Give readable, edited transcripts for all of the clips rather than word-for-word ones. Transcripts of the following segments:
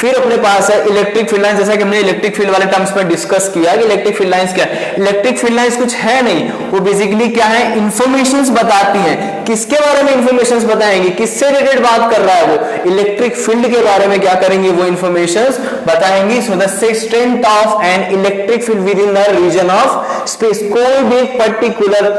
फिर अपने पास है इलेक्ट्रिक फील्ड लाइंस, जैसा कि हमने इलेक्ट्रिक फील्ड वाले टर्म्स में डिस्कस किया कि इलेक्ट्रिक फील्ड लाइंस क्या है। इलेक्ट्रिक फील्ड लाइंस कुछ है नहीं, वो बेसिकली क्या है, इंफॉर्मेशंस बताती हैं। किसके बारे में इंफॉर्मेशंस बताएंगी, किससे रिलेटेड बात कर रहा है वो, इलेक्ट्रिक फील्ड के बारे में क्या करेंगे, वो इंफॉर्मेशंस बताएंगी। So the strength of an electric field within the region of space, कोई भी पर्टिकुलर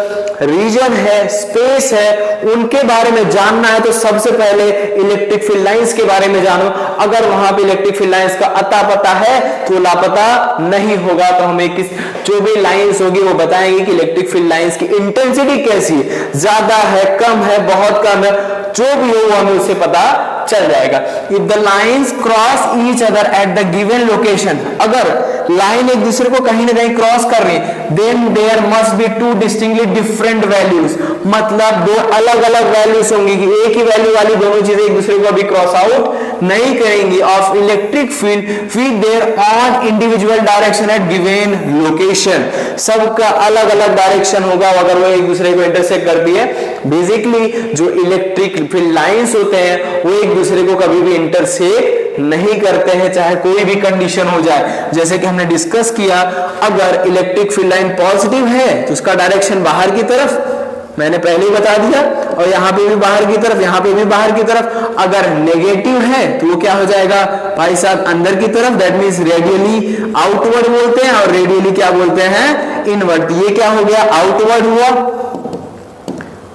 रीजन है, स्पेस है, उनके बारे में जानना है तो सबसे पहले इलेक्ट्रिक फील्ड लाइंस के बारे में जानो। अगर वहां पे इलेक्ट्रिक फील्ड लाइंस का अता पता है तो लापता नहीं होगा। तो हमें किस जो भी लाइंस होगी वो बताएंगे कि इलेक्ट्रिक फील्ड लाइंस की इंटेंसिटी कैसी है, ज्यादा है, कम है, बहुत कम है, जो भी हो वो हमें उससे पता चल जाएगा। If the lines cross each other at the given location, अगर लाइन एक दूसरे को कहीं ना कहीं क्रॉस कर रही है, then there must be two distinctly different values, मतलब दो अलग अलग वैल्यूज होंगी कि एक ही वैल्यू वाली दोनों चीजें एक दूसरे को अभी क्रॉस आउट नहीं करेंगी, of electric field with their on individual direction at given location, सबका अलग अलग डायरेक्शन होगा अगर वो एक दूसरे को इंटरसेक्ट करती है। बेसिकली जो इलेक्ट्रिक फील्ड लाइंस होते हैं वो एक दूसरे को कभी भी इंटरसेक्ट नहीं करते हैं, चाहे कोई भी कंडीशन हो जाए। जैसे कि हमने डिस्कस किया, अगर इलेक्ट्रिक फील्ड लाइन पॉजिटिव है तो उसका डायरेक्शन बाहर की तरफ, मैंने पहले ही बता दिया, और यहां पे भी बाहर की तरफ, यहां पे भी बाहर की तरफ। अगर नेगेटिव है तो वो क्या हो जाएगा भाई साहब, अंदर की तरफ, दैट मींस रेडियली आउटवर्ड बोलते हैं, और रेडियली क्या बोलते हैं, इनवर्ड। ये क्या हो गया, आउटवर्ड हुआ।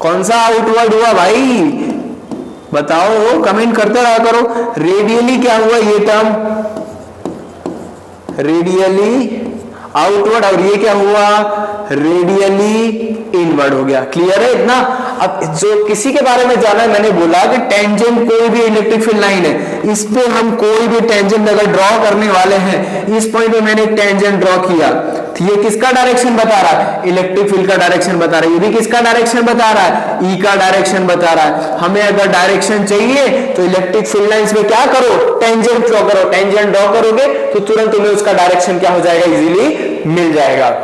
कौन सा आउटवर्ड हुआ भाई, बताओ, कमेंट करते रहा करो। रेडियली क्या हुआ, ये टर्म रेडियली आउटवर्ड, और ये क्या हुआ, रेडियली इनवर्ड हो गया। क्लियर है इतना। अब जो किसी के बारे में जाना है, मैंने बोला कि टेंजेंट कोई भी इलेक्ट्रिक फील्ड लाइन है, इस पे हम कोई भी टेंजेंट अगर ड्रॉ करने वाले हैं, इस पॉइंट पे मैंने एक टेंजेंट ड्रॉ किया, ये किसका डायरेक्शन बता रहा है, इलेक्ट्रिक फील्ड का डायरेक्शन बता रहा है। ये भी किसका डायरेक्शन बता रहा है, ई का डायरेक्शन बता रहा है। हमें अगर डायरेक्शन चाहिए तो इलेक्ट्रिक फील्ड लाइंस में क्या करो, टेंजेंट ड्रॉ करो। टेंजेंट ड्रॉ करोगे तो तुरंत तुम्हें उसका डायरेक्शन क्या हो जाएगा, इजीली मिल जाएगा।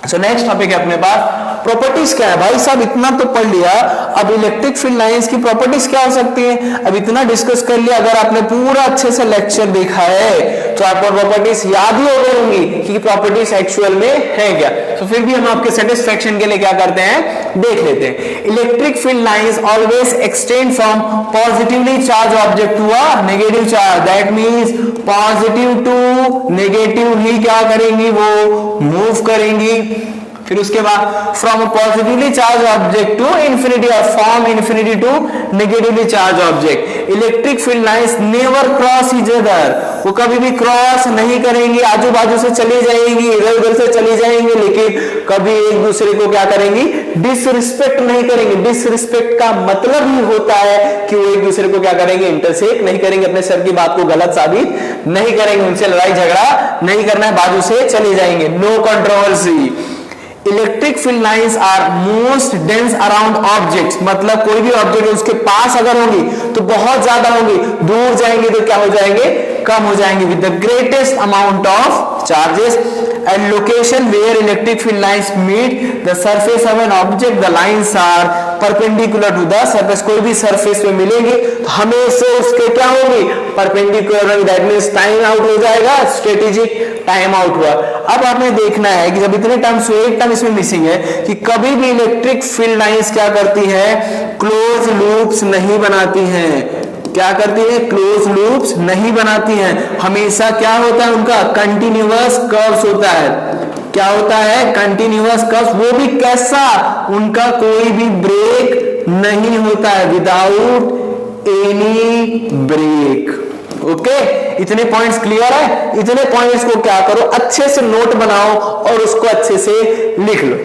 सो नेक्स्ट टॉपिक है अपने पास प्रॉपर्टीज क्या है। भाई साहब इतना तो पढ़ लिया, अब इलेक्ट्रिक फील्ड लाइंस की प्रॉपर्टीज क्या हो सकती है, अब इतना डिस्कस कर लिया। अगर आपने पूरा अच्छे से लेक्चर देखा है तो आपको प्रॉपर्टीज याद ही हो गई होंगी कि प्रॉपर्टीज एक्चुअल में है क्या। तो फिर भी हम आपके सेटिस्फेक्शन के लिए क्या करते हैं, देख लेते हैं। Electric field lines always extend from positively charged object to a negative charge, that means positive to negative ही क्या करेंगी, वो मूव करेंगी। फिर उसके बाद from positively charged object to infinity, और from infinity to negatively charged object. Electric field lines never cross each other, वो कभी भी क्रॉस नहीं करेंगी, आजू बाजू से चली जाएंगी, इधर उधर से चली जाएंगी, लेकिन कभी एक दूसरे को क्या करेंगी, डिसरिस्पेक्ट नहीं करेंगे। डिसरिस्पेक्ट का मतलब ही होता है कि वो एक दूसरे को क्या करेंगे, इंटरसेक्ट नहीं करेंगे, अपने सर की बात को गलत साबित नहीं करेंगे, उनसे लड़ाई झगड़ा नहीं करना है, बाजू से चले जाएंगे, no controversy. Electric field lines are most dense around objects, मतलब कोई भी ऑब्जेक्ट उसके पास अगर होगी तो बहुत ज्यादा होगी, दूर जाएंगे तो क्या हो जाएंगे, कम हो जाएंगे। With the greatest amount of charges and location where electric field lines meet the surface of an object, the lines are perpendicular to the surface. कोई भी सरफेस पे मिलेंगे तो हमेशा उसके क्या होगी, perpendicular, that means time out हो जाएगा, स्ट्रेटेजिक टाइम आउट हुआ। अब आपने देखना है कि जब इतने टर्म्स हुए, एक टर्म इसमें मिसिंग है कि कभी भी इलेक्ट्रिक फील्ड लाइंस क्या करती है, क्लोज लूप्स नहीं बनाती हैं। क्या करती है, क्लोज लूप्स नहीं बनाती हैं। हमेशा क्या होता है उनका, कंटिन्यूअस कर्व्स होता है। क्या होता है, कंटिन्यूअस कर्व्स, वो भी कैसा, उनका कोई भी ब्रेक नहीं होता है, विदाउट एनी ब्रेक। ओके, इतने पॉइंट्स क्लियर है। इतने पॉइंट्स को क्या करो, अच्छे से नोट बनाओ और उसको अच्छे से लिख लो।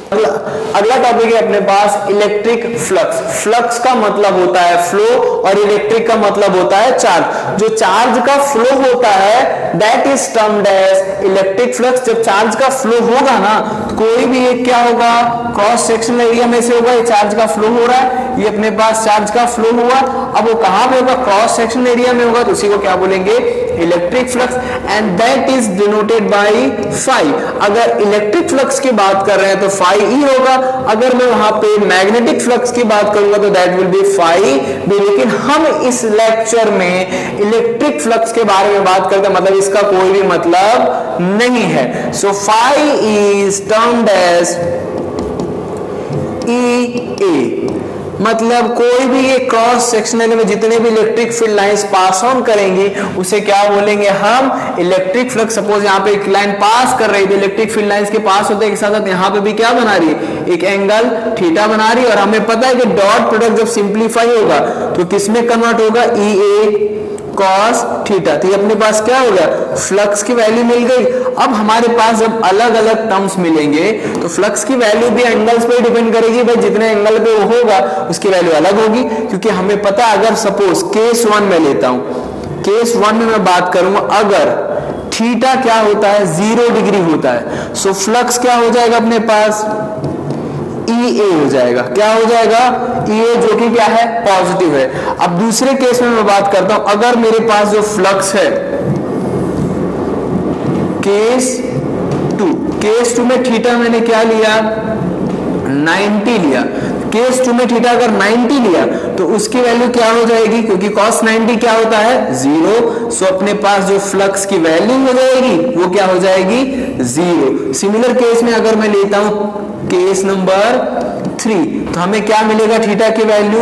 अगला टॉपिक है अपने पास इलेक्ट्रिक फ्लक्स। फ्लक्स का मतलब होता है फ्लो और इलेक्ट्रिक का मतलब होता है चार्ज। जो चार्ज का फ्लो होता है that is termed as electric flux. जब चार्ज का फ्लो होगा ना, कोई भी एक क्या होगा, क्रॉस सेक्शनल एरिया में से होगा, ये चार्ज का फ्लो हो रहा है, ये अपने पास चार्ज का फ्लो हुआ, अब वो कहां पे होगा, क्रॉस सेक्शनल एरिया में होगा, तो उसी को क्या बोलेंगे, electric flux, and that is denoted by phi. अगर इलेक्ट्रिक फ्लक्स की बात कर रहे हैं तो फाई ई होगा, अगर मैं वहां पे मैग्नेटिक फ्लक्स की बात करूंगा तो that will be phi B. लेकिन हम इस लेक्चर में इलेक्ट्रिक फ्लक्स के बारे में बात करते हैं, मतलब इसका कोई भी मतलब नहीं है। So phi is termed as E A, मतलब कोई भी ये क्रॉस सेक्शनल में जितने भी electric field lines pass on करेंगी उसे क्या बोलेंगे हम, इलेक्ट्रिक फ्लक्स। सपोज यहाँ पे एक लाइन पास कर रही थी, इलेक्ट्रिक फील्ड लाइंस के पास होते के साथ यहाँ पे भी क्या बना रही है, एक एंगल थीटा बना रही है, और हमें पता है कि डॉट प्रोडक्ट जब सिंप्लीफाई होगा तो किसमें कन्वर्ट होगा, ई ए कॉस थीटा। तो ये अपने पास क्या हो गया, फ्लक्स की वैल्यू मिल गई। अब हमारे पास जब अलग अलग टर्म्स मिलेंगे तो फ्लक्स की वैल्यू भी एंगल्स पे डिपेंड करेगी, भाई जितने एंगल पे वो होगा उसकी वैल्यू अलग होगी, क्योंकि हमें पता है, अगर सपोज केस 1 में लेता हूं, केस 1 में मैं बात करूंगा, अगर थीटा क्या होता है, 0 डिग्री होता है, सो फ्लक्स क्या हो जाएगा अपने पास, ई ए हो जाएगा। क्या हो जाएगा, ई ए, जो कि क्या है, पॉजिटिव है। अब दूसरे केस में मैं बात करता हूं, अगर मेरे पास जो फ्लक्स है, केस 2 में थीटा मैंने क्या लिया, 90 लिया। केस 2 में थीटा अगर 90 लिया तो उसकी वैल्यू क्या हो जाएगी, क्योंकि cos 90 क्या होता है, 0। सो अपने पास जो फ्लक्स की वैल्यू हो जाएगी वो क्या हो जाएगी, 0। सिमिलर केस में अगर मैं लेता हूं केस नंबर 3, तो हमें क्या मिलेगा, थीटा की वैल्यू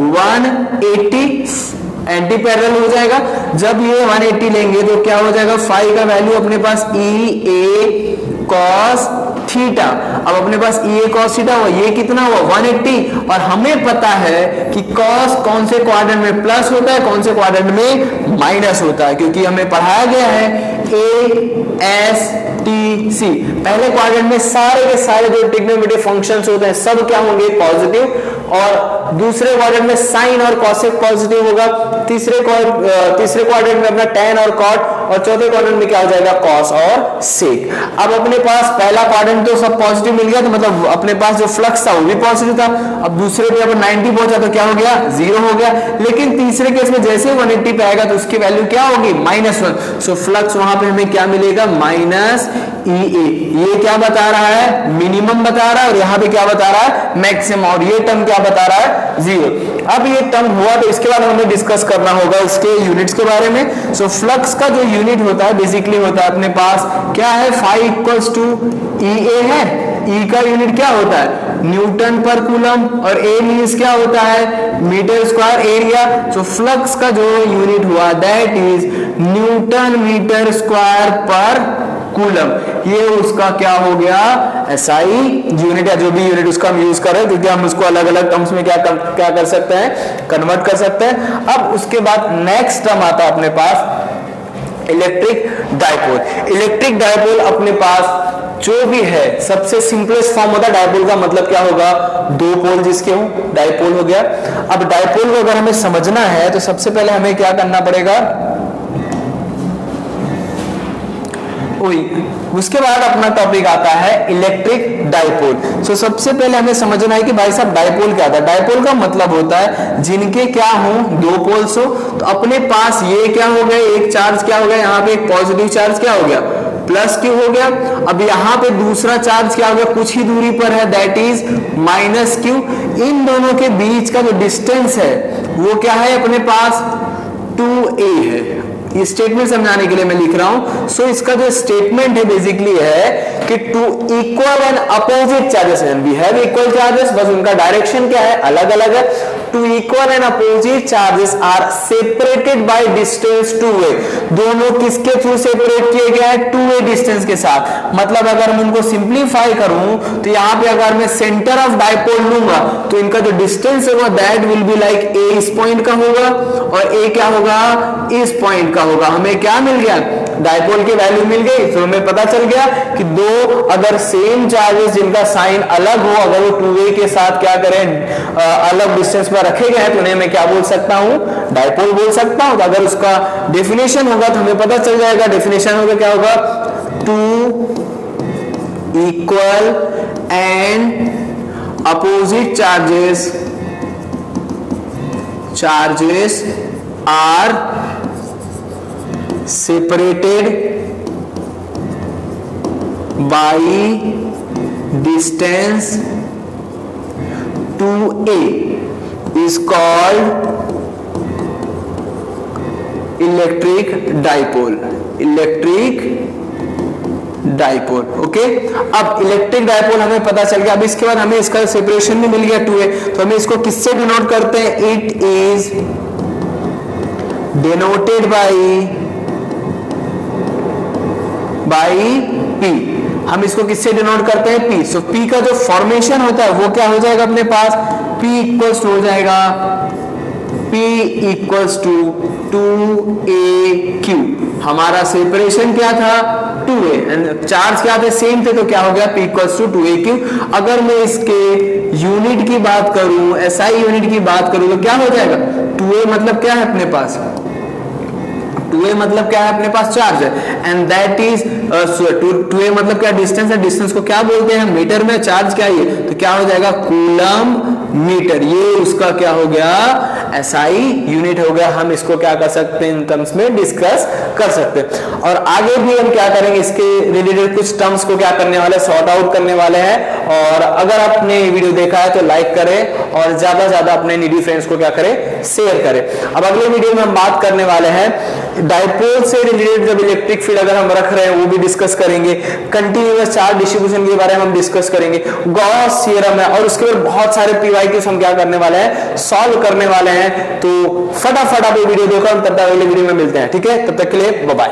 180, एंटी पैरेलल हो जाएगा। जब ये 180 लेंगे तो क्या हो जाएगा, फाई का वैल्यू अपने पास ई ए कॉस थीटा। अब अपने पास ई ए कॉस थीटा हुआ, ये कितना हुआ, 180, और हमें पता है कि कॉस कौन से क्वाड्रेंट में प्लस होता है, कौन से क्वाड्रेंट में माइनस होता है, क्योंकि हमें पढ़ाया गया है ए एस टी सी। पहले क्वाड्रेंट में सारे के सारे जो ट्रिग्नोमेट्रिक फंक्शंस होते हैं सब क्या होंगे, पॉजिटिव, और दूसरे क्वाड्रेंट में साइन और कॉसेक पॉजिटिव होगा, तीसरे क्वाड्रेंट में अपना टैन और कॉट, और चौथे क्वाड्रेंट में क्या हो जाएगा, कॉस और सेक। अब अपने पास पहला क्वाड्रेंट तो सब पॉजिटिव मिल गया, तो मतलब अपने पास जो फ्लक्स था वो भी पॉजिटिव था। अब दूसरे पे अपन 90 पहुंचा तो क्या हो गया, 0 हो गया। लेकिन तीसरे केस में जैसे 180 पे आएगा तो उसकी वैल्यू क्या होगी, -1। सो फ्लक्स वहां पे हमें क्या मिलेगा, माइनस ई ए। ये क्या बता रहा है, मिनिमम बता रहा है, और यहाँ पे क्या बता रहा है, मैक्सिमम, और ये टर्म क्या बता रहा है, 0। अब ये टर्म हुआ तो इसके बाद हमें डिस्कस करना होगा इसके यूनिट्स के बारे में। सो फ्लक्स का जो यूनिट होता है बेसिकली होता है अपने पास क्या है, फाई इक्वल्स टू ई ए है। ई का यूनिट क्या होता है, न्यूटन पर कूलम, और ए मींस क्या होता है, metre square area. So flux का जो यूनिट हुआ that is newton metre square per coulomb. ये उसका क्या हो गया, एसआई यूनिट, या जो भी यूनिट उसका हम यूज कर रहे हैं, क्योंकि हम उसको अलग अलग टर्म्स में क्या कर सकते हैं, कन्वर्ट कर सकते हैं। अब उसके बाद नेक्स्ट टर्म आता है अपने पास इलेक्ट्रिक डायपोल। इलेक्ट्रिक डायपोल अपने पास जो भी है सबसे सिंपलेस्ट फॉर्म होता है डायपोल का, मतलब क्या होगा, दो पोल जिसके हो, डायपोल हो गया। अब डायपोल को अगर हमें समझना है तो सबसे पहले हमें क्या करना पड़ेगा, उसके बाद अपना टॉपिक आता है इलेक्ट्रिक डायपोल। सो सबसे पहले हमें समझना है कि भाई साहब डायपोल क्या होता है। डायपोल का मतलब होता है जिनके क्या हो, दो पोल्स हो। तो अपने पास ये क्या हो गए, एक चार्ज क्या हो गया, यहाँ पे एक पॉजिटिव चार्ज क्या हो गया, प्लस क्यू हो गया। अब यहाँ पे दूसरा चार्ज क्या हो गया, कुछ ही दूरी पर है, दैट इज माइनस क्यू। इन दोनों के बीच का जो डिस्टेंस है वो क्या है अपने पास, 2a है। ये स्टेटमेंट समझाने के लिए मैं लिख रहा हूं। सो इसका जो स्टेटमेंट है बेसिकली है कि two equal and opposite charges, we have equal charges, बस उनका डायरेक्शन क्या है, अलग अलग है। Two equal and opposite charges are separated by distance 2a। दोनों किसके थ्रू सेपरेट किए गए हैं, 2a डिस्टेंस के साथ। मतलब अगर मैं उनको सिंप्लीफाई करूं तो यहां पे अगर मैं सेंटर ऑफ डायपोल लूंगा तो इनका जो डिस्टेंस होगा that will be like a इस पॉइंट का होगा और a क्या होगा, इस पॉइंट का होगा। हमें क्या मिल गया, डायपोल की वैल्यू मिल गई, तो हमें पता चल गया कि दो अगर सेम चार्जेस जिनका साइन अलग हो, अगर वो टू वे के साथ क्या करें अलग डिस्टेंस पर रखे गए हैं, तो उन्हें मैं क्या बोल सकता हूं, डायपोल बोल सकता हूं। तो अगर उसका डेफिनेशन होगा तो हमें पता चल जाएगा, डेफिनेशन होगा क्या होगा, two equal and opposite charges are separated by distance 2a is called electric dipole. Okay, अब इलेक्ट्रिक डायपोल हमें पता चल गया। अब इसके बाद हमें इसका सेपरेशन भी मिल गया 2a, तो हमें इसको किससे डिनोट करते हैं, it is denoted by p। हम इसको किससे डिनोट करते हैं, p। सो p का जो फॉर्मेशन होता है वो क्या हो जाएगा अपने पास, p इक्वल्स टू हो जाएगा, p इक्वल्स टू 2aq। हमारा सेपरेशन क्या था, 2a, चार्ज क्या थे, सेम थे, तो क्या हो गया, p इक्वल्स टू 2aq। अगर मैं इसके यूनिट की बात करूं, SI यूनिट की बात करूं, तो क्या हो जाएगा, 2a मतलब क्या है अपने पास, 2a मतलब क्या है अपने पास, चार्ज है, एंड दैट इज 2a मतलब क्या, डिस्टेंस है। डिस्टेंस को क्या बोलते हैं मीटर में, चार्ज क्या है, तो क्या हो जाएगा, कूलम मीटर। ये उसका क्या हो गया, SI यूनिट हो गया। हम इसको क्या कर सकते हैं, इन टर्म्स में डिस्कस कर सकते हैं। और आगे भी हम क्या करेंगे, इसके रिलेटेड कुछ टर्म्स को क्या करने वाले, सॉर्ट आउट करने वाले हैं। और अगर आपने वीडियो देखा है तो लाइक करें और ज्यादा से ज्यादा अपने नीडी फ्रेंड्स को क्या करें, शेयर करें। अब अगले वीडियो में हम बात करने वाले हैं डायपोल से रिलेटेड जब इलेक्ट्रिक फील्ड अगर हम रख रहे हैं वो भी डिस्कस करेंगे, कंटिन्यूअस चार्ज डिस्ट्रीब्यूशन के बारे में हम डिस्कस करेंगे, गॉस थ्योरम है, और उसके बाद बहुत सारे पीवाईक्यूज हम क्या करने वाले हैं, सॉल्व करने वाले हैं। तो फटाफट आप ये वीडियो देखो, तब तक अगले वीडियो में मिलते हैं, ठीक है, तब तक के लिए बाय बाय।